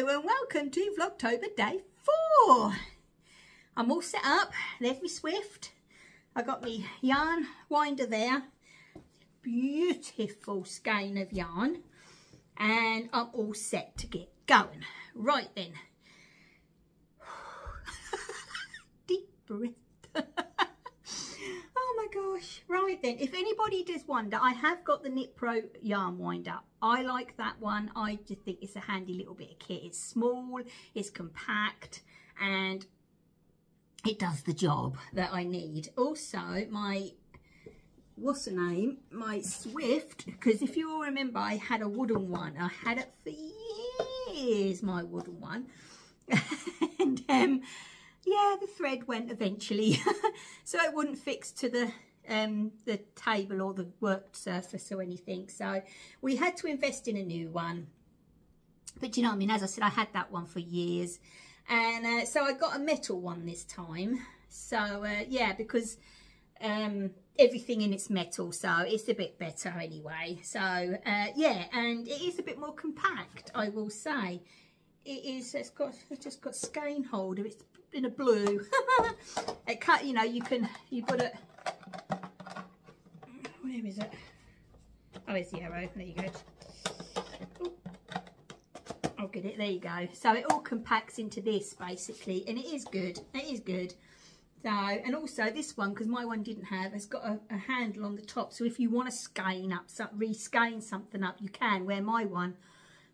Hello and welcome to Vlogtober day 4. I'm all set up. There's my Swift. I got my yarn winder there. Beautiful skein of yarn. And I'm all set to get going. Right then. Deep breath. Oh my gosh. Right then. If anybody does wonder, I have got the Knit Pro yarn winder. I like that one. I just think it's a handy little bit of kit. It's small, it's compact, and it does the job that I need. Also, my, what's the name? My Swift, because if you all remember, I had a wooden one. I had it for years, my wooden one. And yeah, the thread went eventually. So it wouldn't fix to the table or the work surface or anything, so we had to invest in a new one. But you know what I mean, as I said, I had that one for years, and so I got a metal one this time. So yeah, because everything in it's metal, so it's a bit better anyway. So yeah, and it is a bit more compact, I will say. It is. It's just got skein holder. It's in a blue. It cut, you know, you put it. Where is it? Oh, it's the arrow. There you go. Ooh. I'll get it. There you go. So it all compacts into this basically, and it is good. It is good. So, and also this one, because my one didn't have, it's got a handle on the top. So if you want to skein up, reskein something up, you can. Where my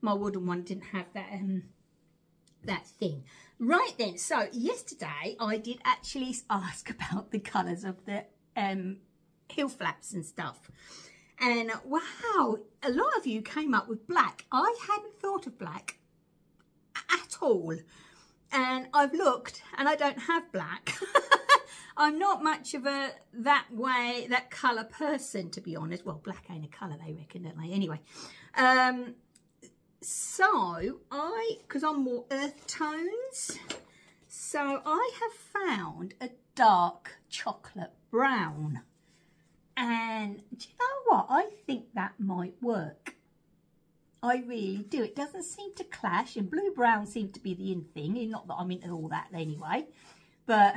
wooden one didn't have that that thing. Right then. So yesterday I did actually ask about the colours of the heel flaps and stuff, and wow, a lot of you came up with black. I hadn't thought of black at all, and I've looked and I don't have black. I'm not much of a that colour person, to be honest. Well, black ain't a colour, they reckon, don't they? Anyway, so because I'm more earth tones, so I have found a dark chocolate brown. And do you know what? I think that might work. I really do. It doesn't seem to clash, and blue-brown seems to be the in thing. Not that I'm into all that anyway. But,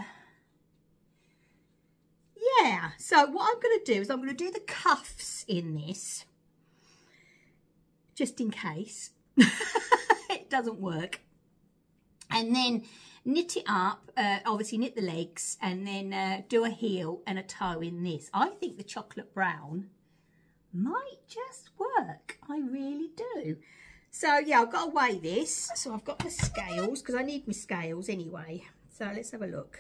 yeah. So what I'm going to do is I'm going to do the cuffs in this. Just in case it doesn't work. And then knit it up, obviously knit the legs, and then do a heel and a toe in this. I think the chocolate brown might just work. I really do. So yeah, I've got to weigh this. So I've got the scales, because I need my scales anyway. So let's have a look.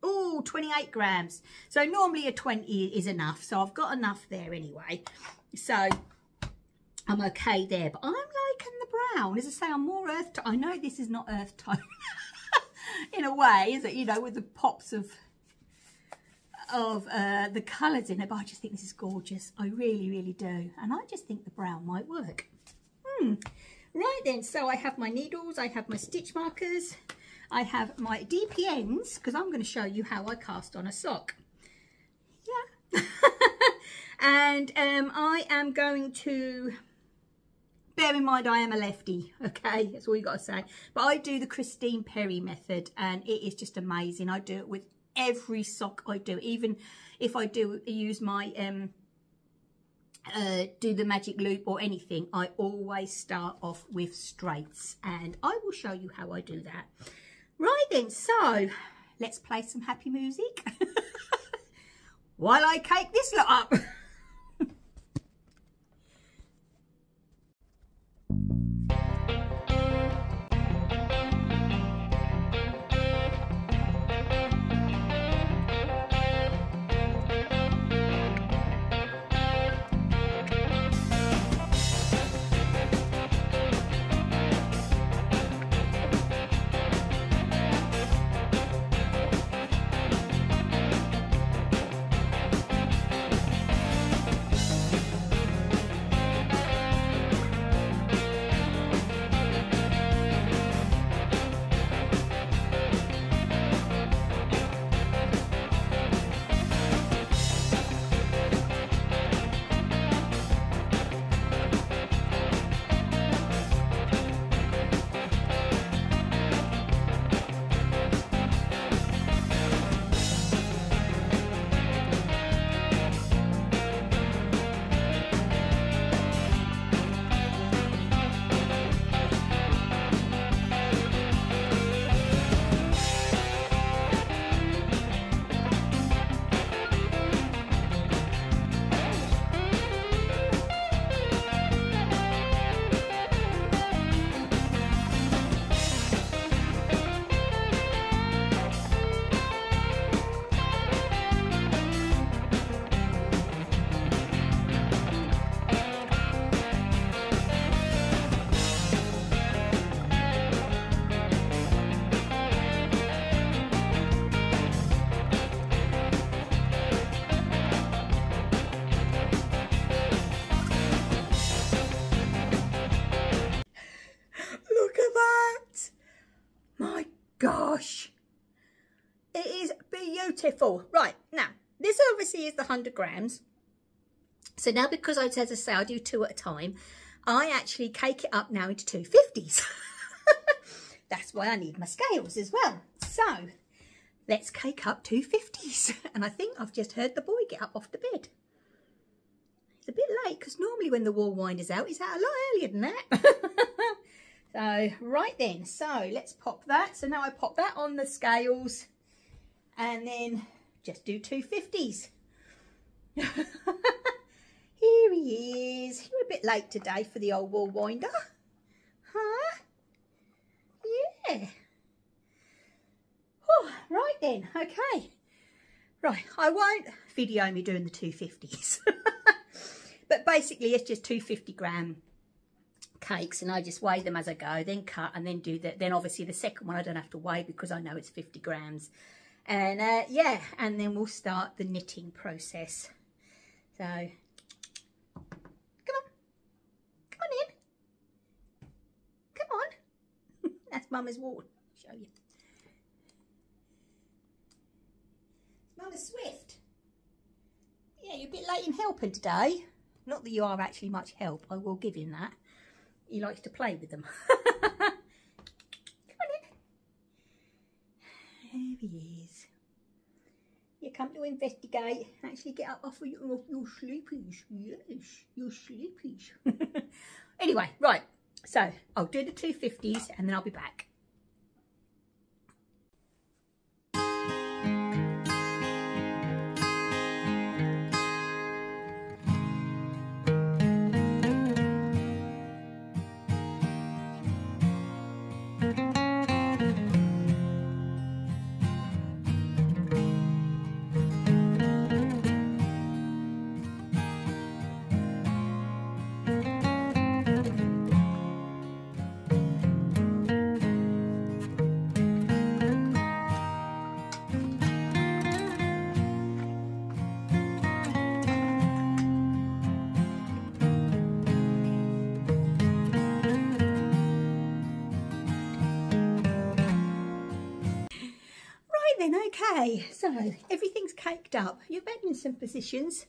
Oh, 28 grams. So normally a 20 is enough. So I've got enough there anyway. So I'm okay there, but I'm liking the brown. As I say, I'm more earth tone. I know this is not earth tone in a way, is it? You know, with the pops of the colours in it, but I just think this is gorgeous. I really, really do. And I just think the brown might work. Right then, so I have my needles, I have my stitch markers, I have my DPNs, because I'm going to show you how I cast on a sock. Yeah. And I am going to... Bear in mind, I am a lefty, okay? That's all you got to say. But I do the Christine Perry method, and it is just amazing. I do it with every sock I do. Even if I do use my, do the magic loop or anything, I always start off with straights. And I will show you how I do that. Right then, so let's play some happy music while I cake this lot up. beautiful. Right, now, this obviously is the 100 grams. So now, because as I say, I do 2 at a time, I actually cake it up now into 250s. That's why I need my scales as well. So let's cake up 250s. And I think I've just heard the boy get up off the bed. It's a bit late because normally when the wall winder's out, he's out a lot earlier than that. So right then, so let's pop that. So now I pop that on the scales and then just do 250s. Here he is. You're a bit late today for the old wall winder. Huh? Yeah. Oh, right then. Okay. Right. I won't video me doing the 250s. But basically it's just 250 gram cakes, and I just weigh them as I go, then cut and then do that. Then obviously the second one I don't have to weigh because I know it's 50 grams. And yeah, and then we'll start the knitting process. So come on in, come on. That's Mama's wall. Show you. Mama's Swift. Yeah, you're a bit late in helping today. Not that you are actually much help, I will give him that. He likes to play with them. Come on in. There he is. You come to investigate. Actually get up off of your sleepies. Yes, your sleepies. Anyway, right. So I'll do the 250s and then I'll be back. Okay, so everything's caked up. You've been in some positions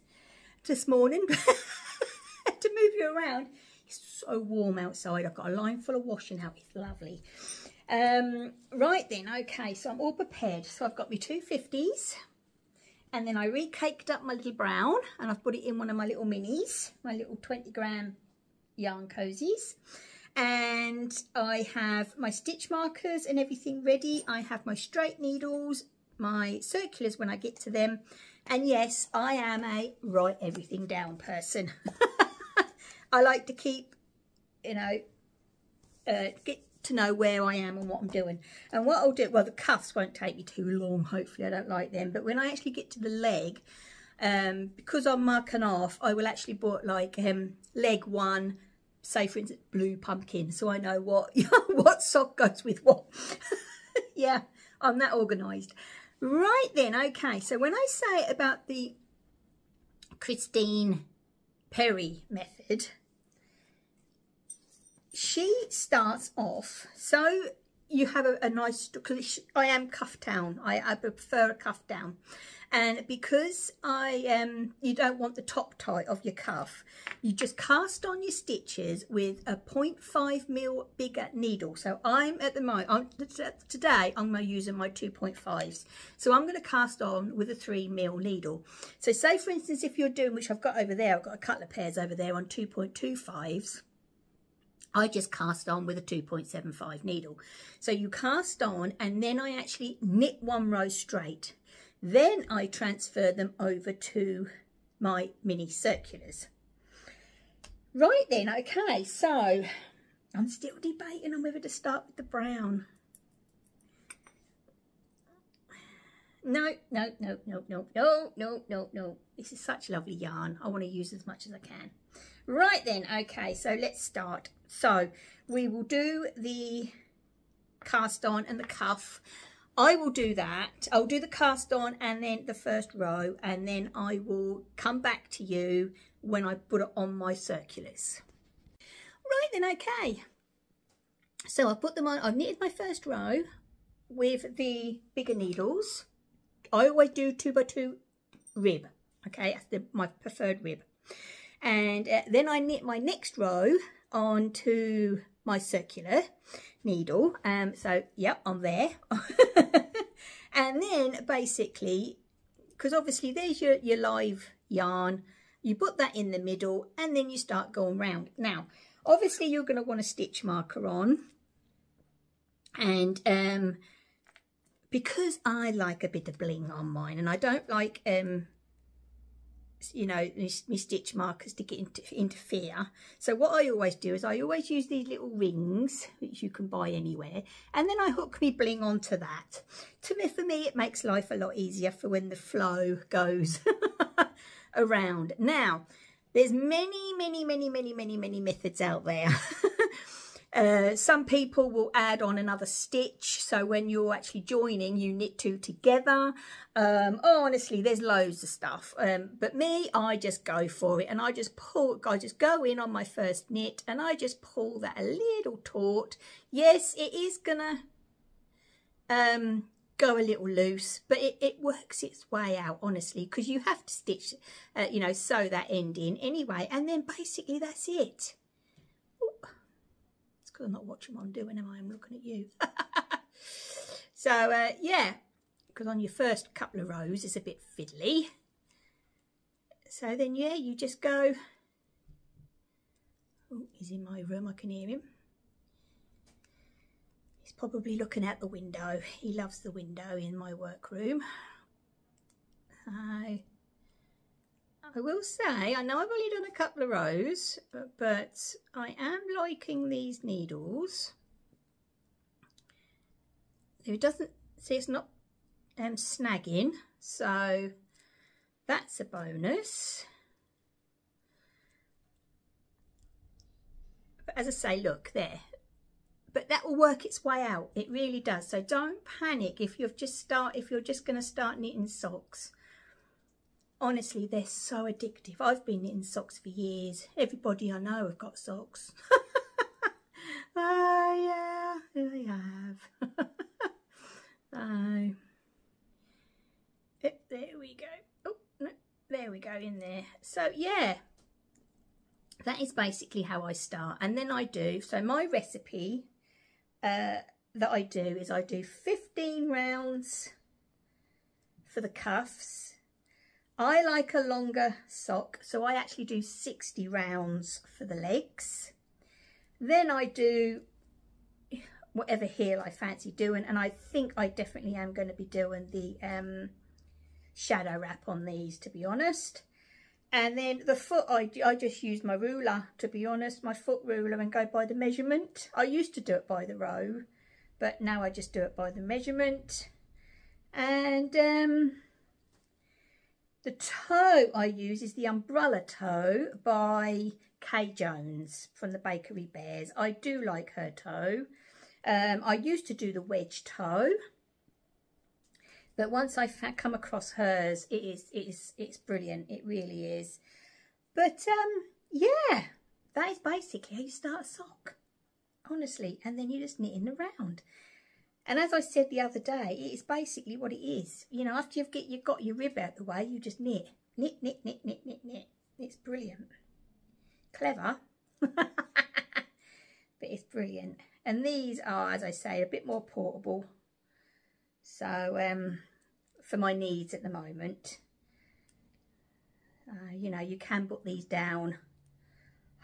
this morning to move you around. It's so warm outside. I've got a line full of washing out. It's lovely. Right then, okay, so I'm all prepared. So I've got my 250s, and then I re-caked up my little brown, and I've put it in one of my little minis, my little 20 gram yarn cozies. And I have my stitch markers and everything ready. I have my straight needles, my circulars when I get to them, and yes, I am a write everything down person. I like to keep, you know, get to know where I am and what I'm doing. And what I'll do, well, the cuffs won't take me too long, hopefully I don't like them, but when I actually get to the leg, because I'm marking off, I will actually put like leg 1, say for instance blue pumpkin, so I know what what sock goes with what. Yeah, I'm that organised. Right then, okay, so when I say about the Christine Perry method, she starts off, so you have a nice, because I am cuff down, I prefer a cuff down, and because you don't want the top tight of your cuff, you just cast on your stitches with a 0.5mm bigger needle. So I'm at the moment, today I'm going to use my 2.5s, so I'm going to cast on with a 3mm needle. So say for instance if you're doing, which I've got over there, I've got a couple of pairs over there on 2.25s, I just cast on with a 2.75 needle. So you cast on, and then I actually knit one row straight. Then I transfer them over to my mini circulars. Right then, okay, so I'm still debating on whether to start with the brown. No. This is such lovely yarn. I want to use as much as I can. Right then, okay, so let's start. So we will do the cast on and the cuff. I will do that. I'll do the cast on and then the first row, and then I will come back to you when I put it on my circulars. Right then, okay. So I've put them on, I've knitted my first row with the bigger needles. I always do 2x2 rib. Okay, that's my preferred rib. And then I knit my next row onto my circular needle. So yep, I'm there. And then basically, because obviously there's your live yarn, you put that in the middle and then you start going round. Now obviously you're going to want a stitch marker on, and because I like a bit of bling on mine, and I don't like you know, my stitch markers to interfere. So what I always do is I always use these little rings, which you can buy anywhere, and then I hook me bling onto that. For me, it makes life a lot easier for when the flow goes around. Now, there's many methods out there. Some people will add on another stitch, so when you're actually joining, you knit two together. Honestly, there's loads of stuff, but me, I just go for it, and I just go in on my first knit and I just pull that a little taut. Yes, it is gonna go a little loose, but it works its way out, honestly, because you have to stitch, you know, sew that end in anyway, and then basically that's it. Because I'm not watching what I'm doing, am I? I'm looking at you. So yeah, because on your first couple of rows it's a bit fiddly. So then yeah, you just go. Oh, he's in my room, I can hear him. He's probably looking out the window. He loves the window in my workroom. I will say, I know I've only done a couple of rows, but I am liking these needles. It doesn't, see, it's not snagging, so that's a bonus. But as I say, look there. But that will work its way out. It really does. So don't panic if you're just going to start knitting socks. Honestly, they're so addictive. I've been knitting socks for years. Everybody I know have got socks. Oh yeah, they have. So there we go. Oh no, there we go in there. So yeah, that is basically how I start. And then I do, so my recipe that I do is I do 15 rounds for the cuffs. I like a longer sock, so I actually do 60 rounds for the legs. Then I do whatever heel I fancy doing, and I think I definitely am going to be doing the shadow wrap on these, to be honest. And then the foot, I just use my ruler, to be honest, my foot ruler, and go by the measurement. I used to do it by the row, but now I just do it by the measurement. And the toe I use is the umbrella toe by Kay Jones from the Bakery Bears. I do like her toe. I used to do the wedge toe, but once I come across hers, it's brilliant. It really is. But yeah, that is basically how you start a sock, honestly. And then you just knitting around. And as I said the other day, it is basically what it is. You know, after you've got your rib out the way, you just knit. Knit, knit, knit, knit, knit, knit. It's brilliant. Clever. But it's brilliant. And these are, as I say, a bit more portable. So, for my needs at the moment. You know, you can put these down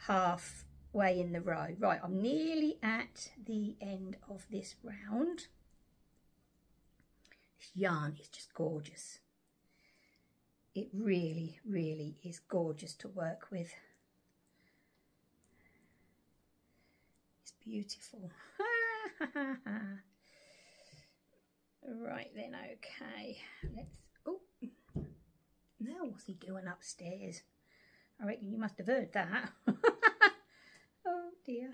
halfway in the row. Right, I'm nearly at the end of this round. This yarn is just gorgeous. It really, really is gorgeous to work with. It's beautiful. Right then, okay. Let's, oh, now what's he doing upstairs? I reckon you must have heard that. Oh dear,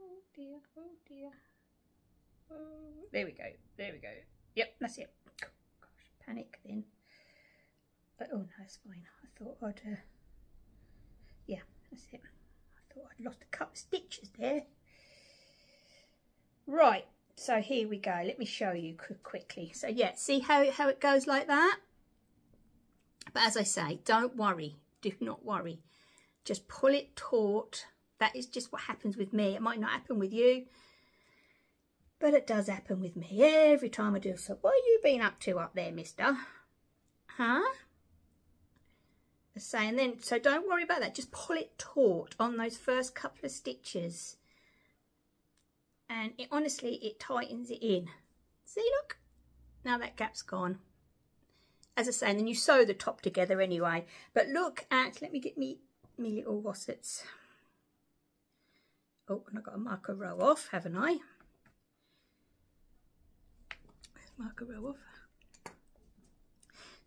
oh dear, oh dear. Oh, there we go, there we go. Yep, that's it. Gosh, panic then. But oh no, it's fine. I thought I'd, yeah, that's it. I thought I'd lost a couple of stitches there. Right, So here we go. Let me show you quickly. So yeah, see how it goes like that? But as I say, don't worry. Do not worry. Just pull it taut. That is just what happens with me. It might not happen with you, but it does happen with me every time I do. So what have you been up to up there, mister? Huh? And then, so don't worry about that. Just pull it taut on those first couple of stitches. And it, honestly, it tightens it in. See, look. Now that gap's gone. As I say, and then you sew the top together anyway. But look at, let me get me little wassets. Oh, and I've got to mark a row off, haven't I? Let's mark a row off.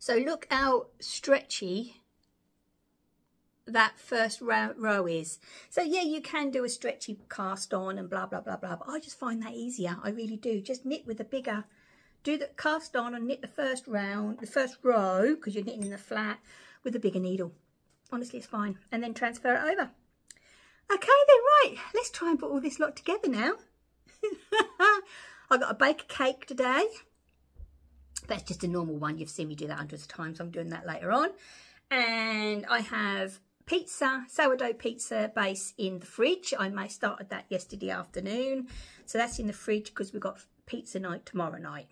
So look how stretchy that first row is. So yeah, you can do a stretchy cast on and blah, blah, blah, blah. But I just find that easier. I really do. Just knit with a bigger, do the cast on and knit the first row, because you're knitting in the flat with a bigger needle. Honestly, it's fine. And then transfer it over. Okay then, right. Let's try and put all this lot together now. I've got to bake a cake today. That's just a normal one. You've seen me do that hundreds of times. I'm doing that later on. And I have pizza, sourdough pizza base in the fridge. I started that yesterday afternoon. So that's in the fridge because we've got pizza night tomorrow night.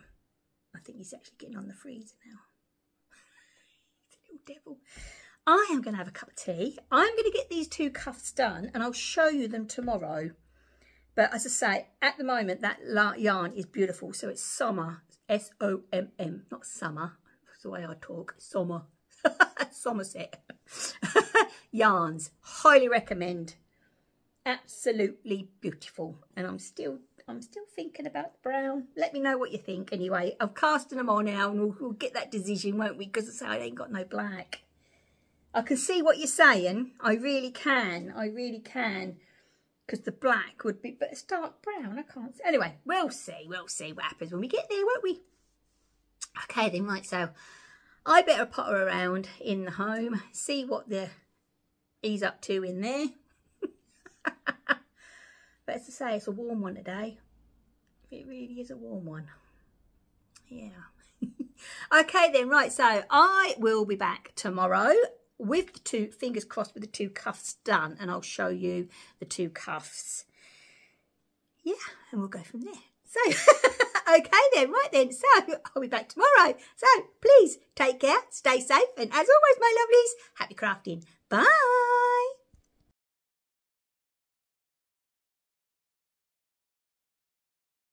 I think he's actually getting on the freezer now. He's a little devil. I am going to have a cup of tea. I'm going to get these 2 cuffs done and I'll show you them tomorrow. But as I say, at the moment, that yarn is beautiful. So it's Summer, S-O-M-M, not summer. That's the way I talk, summer. Somerset. Yarns. Highly recommend. Absolutely beautiful. And I'm still thinking about the brown. Let me know what you think anyway. I've casted them on now and we'll get that decision, won't we? Because I ain't got no black. I can see what you're saying. I really can. I really can. Because the black would be, but it's dark brown. I can't see. Anyway, we'll see. We'll see what happens when we get there, won't we? Okay then, right. So I better potter around in the home, see what he's up to in there. But as I say, it's a warm one today. It really is a warm one. Yeah. Okay then, right. So I will be back tomorrow with the 2, fingers crossed, with the 2 cuffs done, and I'll show you the 2 cuffs. Yeah, and we'll go from there. So, okay then, right then, so I'll be back tomorrow. So please take care, stay safe, and as always, my lovelies, happy crafting. Bye.